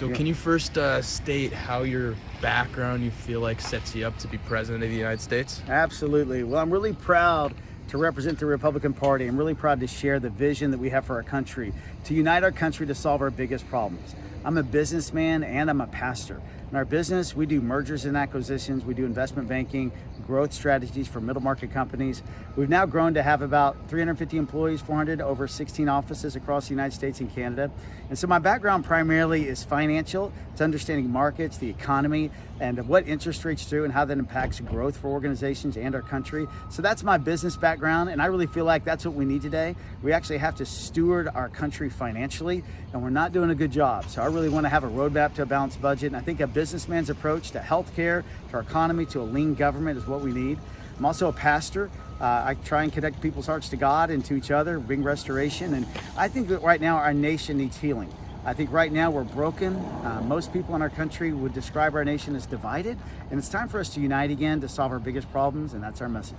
So Yeah. can you first state how your background you feel like sets you up to be president of the United States? Absolutely. Well, I'm really proud to represent the Republican Party. I'm really proud to share the vision that we have for our country, to unite our country to solve our biggest problems. I'm a businessman and I'm a pastor. In our business, we do mergers and acquisitions, we do investment banking, growth strategies for middle market companies. We've now grown to have about 350 employees, 400 over 16 offices across the United States and Canada. And so my background primarily is financial. It's understanding markets, the economy, and what interest rates do and how that impacts growth for organizations and our country. So that's my business background, and I really feel like that's what we need today. We actually have to steward our country financially, and we're not doing a good job. So I really want to have a roadmap to a balanced budget, and I think a businessman's approach to healthcare, to our economy, to a lean government is what we need. I'm also a pastor. I try and connect people's hearts to God and to each other, bring restoration, and I think that right now our nation needs healing. I think right now we're broken. Most people in our country would describe our nation as divided, and it's time for us to unite again to solve our biggest problems, and that's our message.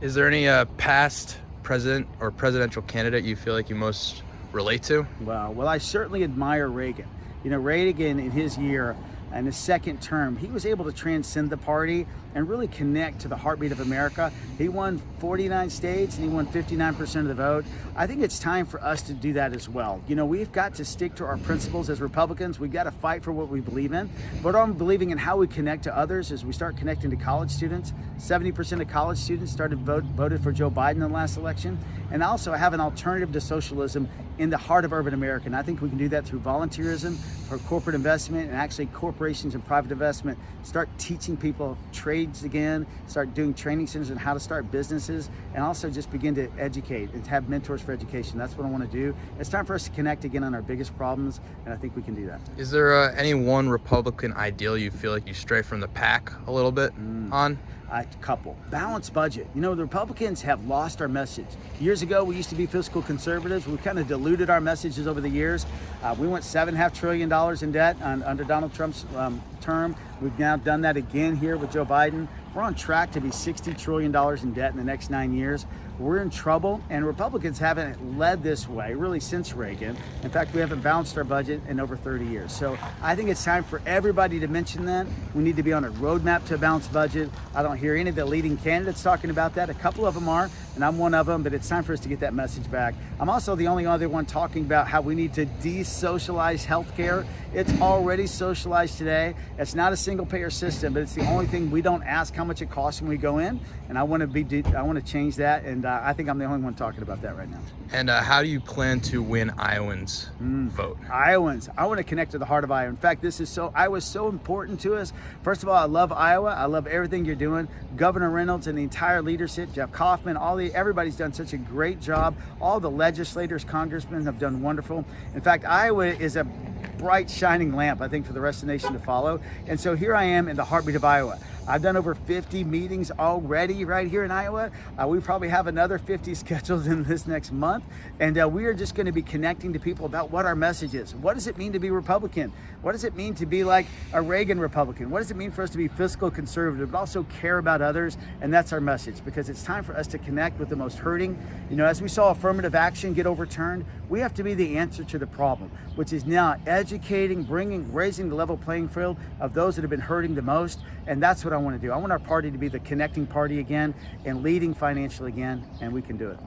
Is there any past president or presidential candidate you feel like you most relate to? Well, I certainly admire Reagan. You know, Reagan in his year and his second term, he was able to transcend the party and really connect to the heartbeat of America. He won 49 states and he won 59% of the vote. I think it's time for us to do that as well. You know, we've got to stick to our principles as Republicans. We've got to fight for what we believe in, but I'm believing in how we connect to others as we start connecting to college students. 70% of college students voted for Joe Biden in the last election. And also have an alternative to socialism in the heart of urban America. And I think we can do that through volunteerism, for corporate investment, and actually corporations and private investment start teaching people trades again, start doing training centers on how to start businesses, and also just begin to educate and have mentors for education. That's what I want to do. It's time for us to connect again on our biggest problems, and I think we can do that. Is there any one Republican ideal you feel like you stray from the pack a little bit on? A couple. Balanced budget. You know, the Republicans have lost our message. Years ago, we used to be fiscal conservatives. We kind of diluted our messages over the years. We went $7.5 trillion in debt under Donald Trump's term. We've now done that again here with Joe Biden. We're on track to be $60 trillion in debt in the next 9 years. We're in trouble, and Republicans haven't led this way really since Reagan. In fact, we haven't balanced our budget in over 30 years. So I think it's time for everybody to mention that. We need to be on a roadmap to a balanced budget. I don't hear any of the leading candidates talking about that. A couple of them are, and I'm one of them, but it's time for us to get that message back. I'm also the only other one talking about how we need to de-socialize healthcare. It's already socialized today. It's not a single-payer system, but it's the only thing we don't ask how much it costs when we go in. And I want to change that, and I think I'm the only one talking about that right now. And how do you plan to win Iowans' vote? Iowans, I want to connect to the heart of Iowa. In fact, Iowa's so important to us. First of all, I love Iowa. I love everything you're doing. Governor Reynolds and the entire leadership, Jeff Kaufman, everybody's done such a great job. All the legislators, congressmen have done wonderful. In fact, Iowa is a bright, shining lamp, I think, for the rest of the nation to follow. And so here I am in the heartbeat of Iowa. I've done over 50 meetings already right here in Iowa. We probably have another 50 scheduled in this next month. And we are just going to be connecting to people about what our message is. What does it mean to be Republican? What does it mean to be like a Reagan Republican? What does it mean for us to be fiscal conservative, but also care about others? And that's our message, because it's time for us to connect with the most hurting. You know, as we saw affirmative action get overturned, we have to be the answer to the problem, which is now educating, raising the level playing field of those that have been hurting the most. And that's what I want to do. I want our party to be the connecting party again and leading financially again, and we can do it.